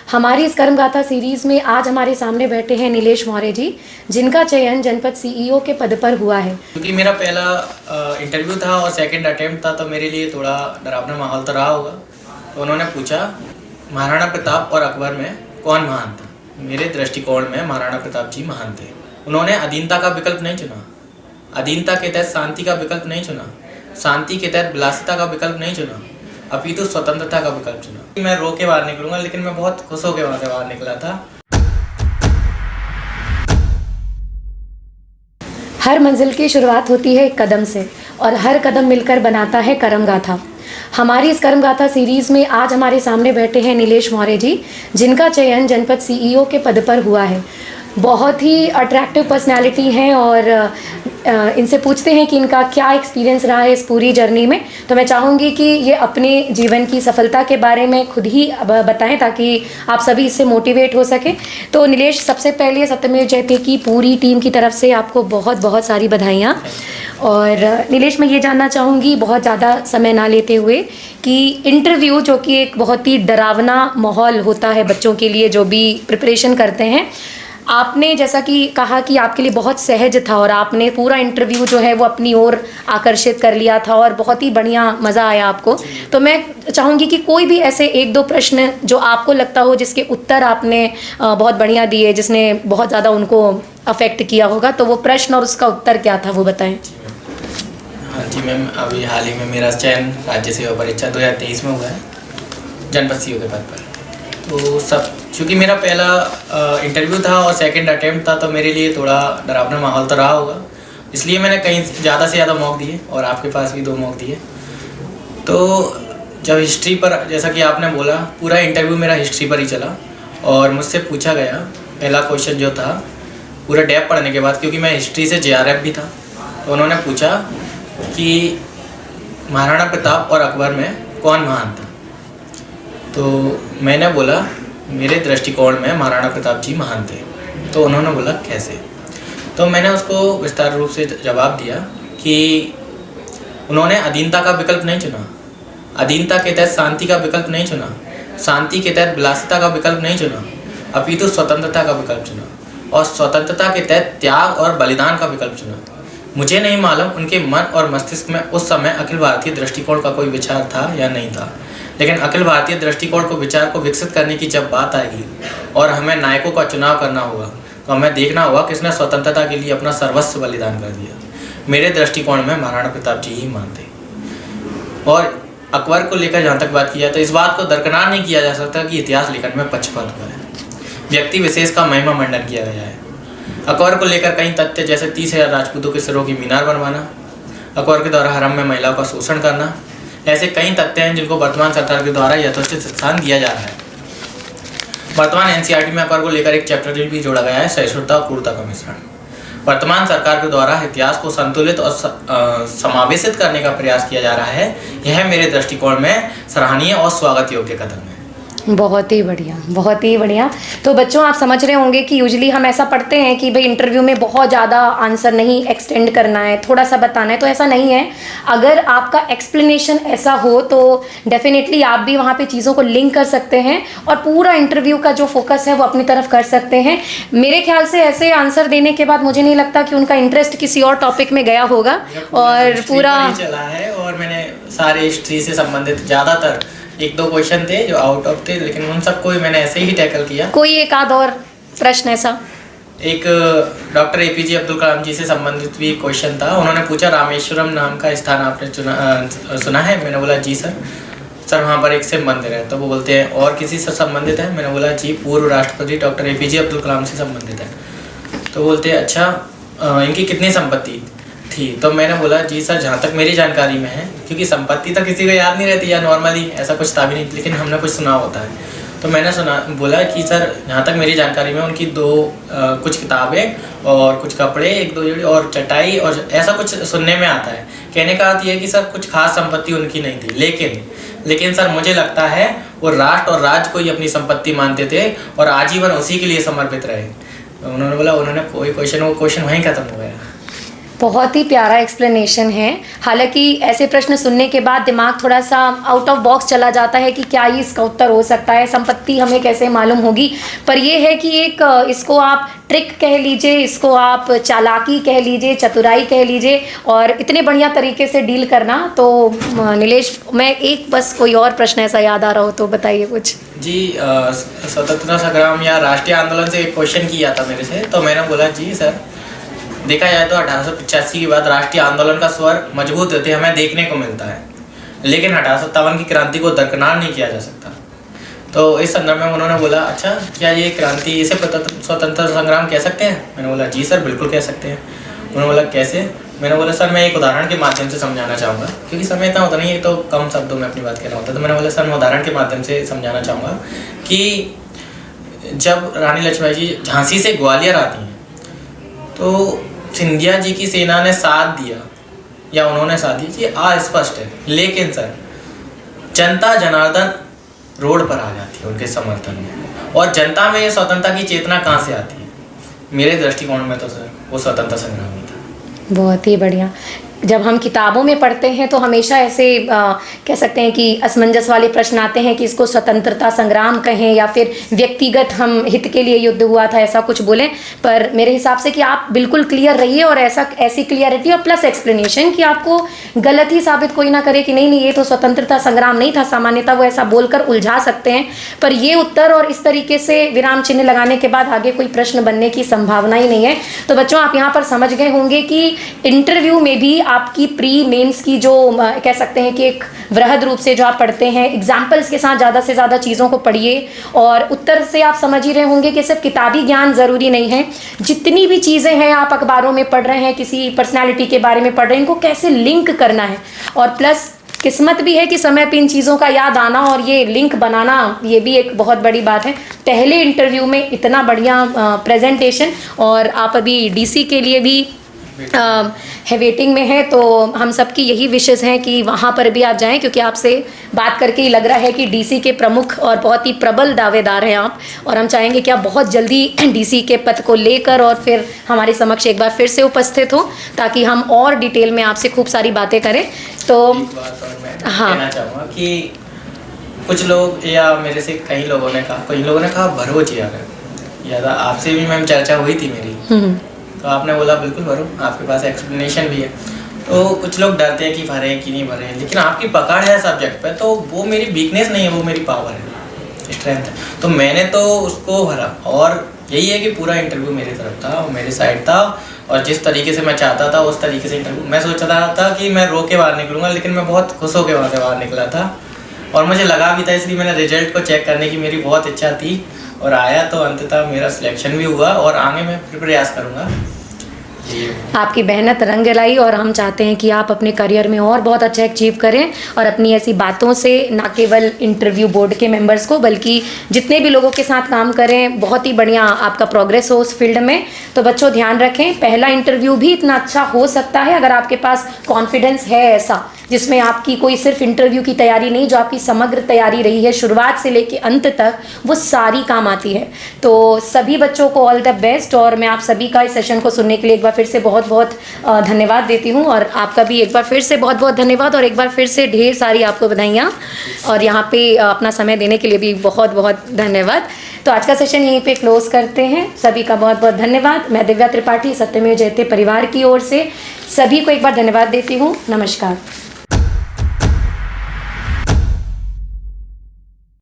हमारी इस कर्मगाथा सीरीज़ में आज हमारे सामने बैठे हैं नीलेश मौर्य जी, जिनका चयन जनपद सीईओ के पद पर हुआ है। क्योंकि मेरा पहला इंटरव्यू था और सेकंड अटेम्प्ट था, तो मेरे लिए थोड़ा डरावना माहौल तो रहा होगा। तो उन्होंने पूछा महाराणा प्रताप और अकबर में कौन महान था। मेरे दृष्टिकोण में महाराणा प्रताप जी महान थे। उन्होंने अधीनता का विकल्प नहीं चुना, अधीनता के तहत शांति का विकल्प नहीं चुना, शांति के तहत विलासिता का विकल्प नहीं चुना, अपितु स्वतंत्रता का विकल्प चुना। मैं रो के बाहर निकलूंगा, लेकिन मैं बहुत खुश होकर वहाँ से बाहर निकला था। हर मंजिल की शुरुआत होती है एक कदम से और हर कदम मिलकर बनाता है कर्मगाथा। हमारी इस कर्मगाथा सीरीज़ में आज हमारे सामने बैठे हैं नीलेश मौर्य जी, जिनका चयन जनपद सीईओ के पद पर हुआ है। बहुत ही अट्रैक्टिव पर्सनालिटी हैं और इनसे पूछते हैं कि इनका क्या एक्सपीरियंस रहा है इस पूरी जर्नी में। तो मैं चाहूँगी कि ये अपने जीवन की सफलता के बारे में खुद ही बताएं, ताकि आप सभी इससे मोटिवेट हो सके। तो नीलेश, सबसे पहले सत्यमेव जयते की पूरी टीम की तरफ से आपको बहुत बहुत सारी बधाइयाँ। और नीलेश, मैं ये जानना चाहूँगी बहुत ज़्यादा समय ना लेते हुए कि इंटरव्यू, जो कि एक बहुत ही डरावना माहौल होता है बच्चों के लिए जो भी प्रिपरेशन करते हैं, आपने जैसा कि कहा कि आपके लिए बहुत सहज था और आपने पूरा इंटरव्यू जो है वो अपनी ओर आकर्षित कर लिया था और बहुत ही बढ़िया मज़ा आया आपको। तो मैं चाहूँगी कि कोई भी ऐसे एक दो प्रश्न जो आपको लगता हो जिसके उत्तर आपने बहुत बढ़िया दिए, जिसने बहुत ज़्यादा उनको अफेक्ट किया होगा, तो वो प्रश्न और उसका उत्तर क्या था वो बताएं। हाँ जी मैम, अभी हाल ही में मेरा चयन राज्य सेवा परीक्षा 2023 में हुआ है जनपद सीईओ के पद पर। तो सब चूँकि मेरा पहला इंटरव्यू था और सेकंड अटेम्प्ट था, तो मेरे लिए थोड़ा डरावना माहौल तो रहा होगा, इसलिए मैंने कहीं ज़्यादा से ज़्यादा मौके दिए और आपके पास भी 2 मौके दिए। तो जब हिस्ट्री पर, जैसा कि आपने बोला, पूरा इंटरव्यू मेरा हिस्ट्री पर ही चला और मुझसे पूछा गया पहला क्वेश्चन जो था पूरा डेप पढ़ने के बाद, क्योंकि मैं हिस्ट्री से JRF भी था, तो उन्होंने पूछा कि महाराणा प्रताप और अकबर में कौन महान था। तो मैंने बोला मेरे दृष्टिकोण में महाराणा प्रताप जी महान थे। तो उन्होंने बोला कैसे। तो मैंने उसको विस्तार रूप से जवाब दिया कि उन्होंने अधीनता का विकल्प नहीं चुना, अधीनता के तहत शांति का विकल्प नहीं चुना, शांति के तहत विलासिता का विकल्प नहीं चुना, अपितु स्वतंत्रता का विकल्प चुना और स्वतंत्रता के तहत त्याग और बलिदान का विकल्प चुना। मुझे नहीं मालूम उनके मन और मस्तिष्क में उस समय अखिल भारतीय दृष्टिकोण का कोई विचार था या नहीं था, लेकिन अखिल भारतीय दृष्टिकोण को विचार को विकसित करने की जब बात आएगी और हमें नायकों का चुनाव करना होगा, तो हमें देखना होगा किसने स्वतंत्रता के लिए अपना सर्वस्व बलिदान कर दिया। मेरे दृष्टिकोण में महाराणा प्रताप जी ही मान थे। और अकबर को लेकर जहाँ तक बात किया, तो इस बात को दरकिनार नहीं किया जा सकता कि इतिहास लेखन में पक्षपात हुआ है, व्यक्ति विशेष का महिमा मंडन किया गया है। अकबर को लेकर कई तथ्य, जैसे 30,000 राजपूतों के सिरों की मीनार बनवाना, अकबर के द्वारा हरम में महिलाओं का शोषण करना, ऐसे कई तथ्य हैं जिनको वर्तमान सरकार के द्वारा यथोचित स्थान दिया जा रहा है। वर्तमान NCERT में अकबर को लेकर एक चैप्टर भी जोड़ा गया है, सहिष्णुता और क्रूरता का मिश्रण। वर्तमान सरकार के द्वारा इतिहास को संतुलित और समावेशित करने का प्रयास किया जा रहा है। यह मेरे दृष्टिकोण में सराहनीय और स्वागत योग्य कदम है। बहुत ही बढ़िया, बहुत ही बढ़िया। तो बच्चों, आप समझ रहे होंगे कि यूजुअली हम ऐसा पढ़ते हैं कि भाई इंटरव्यू में बहुत ज़्यादा आंसर नहीं एक्सटेंड करना है, थोड़ा सा बताना है, तो ऐसा नहीं है। अगर आपका एक्सप्लेनेशन ऐसा हो तो डेफिनेटली आप भी वहाँ पे चीज़ों को लिंक कर सकते हैं और पूरा इंटरव्यू का जो फोकस है वो अपनी तरफ कर सकते हैं। मेरे ख्याल से ऐसे आंसर देने के बाद मुझे नहीं लगता कि उनका इंटरेस्ट किसी और टॉपिक में गया होगा और पूरा चला है। और मैंने सारे हिस्ट्री से संबंधित ज़्यादातर 1-2 क्वेश्चन थे जो आउट ऑफ थे, लेकिन उन सबको ही मैंने ऐसे ही टैकल किया। कोई एक आध और प्रश्न ऐसा? एक डॉक्टर APJ अब्दुल कलाम जी से संबंधित भी क्वेश्चन था। उन्होंने पूछा रामेश्वरम नाम का स्थान आपने सुना है? मैंने बोला जी सर वहाँ पर एक शिव मंदिर है। तो वो बोलते हैं और किसी से संबंधित है? मैंने बोला जी, पूर्व राष्ट्रपति डॉक्टर APJ अब्दुल कलाम से संबंधित है। तो बोलते हैं अच्छा, इनकी कितनी संपत्ति थी? तो मैंने बोला जी सर, जहाँ तक मेरी जानकारी में है, क्योंकि संपत्ति तो किसी को याद नहीं रहती या नॉर्मली ऐसा कुछ था भी नहीं, लेकिन हमने कुछ सुना होता है। तो मैंने बोला कि सर, जहाँ तक मेरी जानकारी में उनकी कुछ किताबें और कुछ कपड़े, 1-2 जोड़ी और चटाई और ऐसा कुछ सुनने में आता है। कहने का अर्थ ये है कि सर कुछ खास संपत्ति उनकी नहीं थी, लेकिन सर मुझे लगता है वो राष्ट्र और राज्य को ही अपनी संपत्ति मानते थे और आजीवन उसी के लिए समर्पित रहे। उन्होंने बोला उन्होंने कोई क्वेश्चन, वो क्वेश्चन वहीं ख़त्म हो गया। बहुत ही प्यारा एक्सप्लेनेशन है। हालांकि ऐसे प्रश्न सुनने के बाद दिमाग थोड़ा सा आउट ऑफ बॉक्स चला जाता है कि क्या ही इसका उत्तर हो सकता है, संपत्ति हमें कैसे मालूम होगी। पर ये है कि एक इसको आप ट्रिक कह लीजिए, इसको आप चालाकी कह लीजिए, चतुराई कह लीजिए, और इतने बढ़िया तरीके से डील करना। तो नीलेश, मैं एक बस कोई और प्रश्न ऐसा याद आ रहा हो तो बताइए कुछ। जी, स्वतंत्रता संग्राम या राष्ट्रीय आंदोलन से एक क्वेश्चन किया था मेरे से, तो मैंने बोला जी सर, देखा जाए तो 1885 के बाद राष्ट्रीय आंदोलन का स्वर मजबूत होते हमें देखने को मिलता है, लेकिन 1857 की क्रांति को दरकिनार नहीं किया जा सकता। तो इस संदर्भ में उन्होंने बोला, अच्छा क्या ये क्रांति, इसे स्वतंत्रता संग्राम कह सकते हैं? मैंने बोला जी सर, बिल्कुल कह सकते हैं। उन्होंने बोला कैसे? मैंने बोला सर, मैं एक उदाहरण के माध्यम से समझाना चाहूँगा, क्योंकि समय इतना होता नहीं है, तो कम शब्दों में अपनी बात कहना होता है। तो मैंने बोला सर, मैं उदाहरण के माध्यम से समझाना चाहूँगा कि जब रानी लक्ष्मीबाई जी झांसी से ग्वालियर आती हैं, तो सिंधिया जी की सेना ने साथ दिया या उन्होंने साथ दिया, ये अस्पष्ट है, लेकिन सर जनता जनार्दन रोड पर आ जाती है उनके समर्थन में। और जनता में ये स्वतंत्रता की चेतना कहाँ से आती है? मेरे दृष्टिकोण में तो सर वो स्वतंत्रता संग्राम ही था। बहुत ही बढ़िया। जब हम किताबों में पढ़ते हैं तो हमेशा ऐसे कह सकते हैं कि असमंजस वाले प्रश्न आते हैं कि इसको स्वतंत्रता संग्राम कहें या फिर व्यक्तिगत हम हित के लिए युद्ध हुआ था, ऐसा कुछ बोलें। पर मेरे हिसाब से कि आप बिल्कुल क्लियर रहिए, और ऐसी क्लियरिटी और प्लस एक्सप्लेनेशन कि आपको गलत ही साबित कोई ना करे कि नहीं ये तो स्वतंत्रता संग्राम नहीं था। सामान्यतः वो ऐसा बोलकर उलझा सकते हैं, पर ये उत्तर और इस तरीके से विराम चिन्ह लगाने के बाद आगे कोई प्रश्न बनने की संभावना ही नहीं है। तो बच्चों, आप यहाँ पर समझ गए होंगे कि इंटरव्यू में भी आपकी प्री मेंस की जो कह सकते हैं कि एक वृहद रूप से जो आप पढ़ते हैं, एग्जाम्पल्स के साथ ज़्यादा से ज़्यादा चीज़ों को पढ़िए, और उत्तर से आप समझ ही रहे होंगे कि सिर्फ किताबी ज्ञान ज़रूरी नहीं है। जितनी भी चीज़ें हैं आप अखबारों में पढ़ रहे हैं, किसी पर्सनालिटी के बारे में पढ़ रहे हैं, इनको कैसे लिंक करना है, और प्लस किस्मत भी है कि समय पे इन चीज़ों का याद आना और ये लिंक बनाना, ये भी एक बहुत बड़ी बात है। पहले इंटरव्यू में इतना बढ़िया प्रेजेंटेशन, और आप अभी डीसी के लिए भी है वेटिंग में है, तो हम सबकी यही विशेष हैं कि वहाँ पर भी आप जाएं, क्योंकि आपसे बात करके ही लग रहा है कि डीसी के प्रमुख और बहुत ही प्रबल दावेदार हैं आप, और हम चाहेंगे कि आप बहुत जल्दी डीसी के पद को लेकर और फिर हमारे समक्ष एक बार फिर से उपस्थित हो, ताकि हम और डिटेल में आपसे खूब सारी बातें करें। तो एक बात और मैं कहना चाहूँगा कि कुछ लोग या मेरे से कई लोगों ने कहा भरो जी, अगर याद आपसे भी मैम चर्चा हुई थी मेरी, तो आपने बोला बिल्कुल भरो, आपके पास एक्सप्लेनेशन भी है। तो कुछ लोग डरते हैं कि भरे कि नहीं भरे, लेकिन आपकी पकड़ है सब्जेक्ट पे, तो वो मेरी वीकनेस नहीं है, वो मेरी पावर है, स्ट्रेंथ है। तो मैंने तो उसको भरा, और यही है कि पूरा इंटरव्यू मेरी तरफ था, मेरे साइड था, और जिस तरीके से मैं चाहता था उस तरीके से इंटरव्यू। मैं सोच रहा था कि मैं रो के बाहर निकलूँगा, लेकिन मैं बहुत खुश होकर वहाँ से बाहर निकला था, और मुझे लगा भी था, इसलिए मैंने रिजल्ट को चेक करने की मेरी बहुत इच्छा थी, और आया तो अंततः मेरा सिलेक्शन भी हुआ, और आगे मैं फिर प्रयास करूँगा। आपकी मेहनत रंग लाई, और हम चाहते हैं कि आप अपने करियर में और बहुत अच्छा अचीव करें, और अपनी ऐसी बातों से ना केवल इंटरव्यू बोर्ड के मेंबर्स को, बल्कि जितने भी लोगों के साथ काम करें, बहुत ही बढ़िया आपका प्रोग्रेस हो उस फील्ड में। तो बच्चों, ध्यान रखें, पहला इंटरव्यू भी इतना अच्छा हो सकता है अगर आपके पास कॉन्फिडेंस है ऐसा, जिसमें आपकी कोई सिर्फ इंटरव्यू की तैयारी नहीं, जो आपकी समग्र तैयारी रही है शुरुआत से लेकर अंत तक, वो सारी काम आती है। तो सभी बच्चों को ऑल द बेस्ट, और मैं आप सभी का इस सेशन को सुनने के लिए एक बार फिर से बहुत बहुत धन्यवाद देती हूँ, और आपका भी एक बार फिर से बहुत बहुत धन्यवाद, और एक बार फिर से ढेर सारी आपको बधाइयाँ, और यहाँ पे अपना समय देने के लिए भी बहुत बहुत धन्यवाद। तो आज का सेशन यहीं पे क्लोज करते हैं। सभी का बहुत बहुत धन्यवाद। मैं दिव्या त्रिपाठी, सत्यमेव जयते परिवार की ओर से सभी को एक बार धन्यवाद देती हूँ। नमस्कार।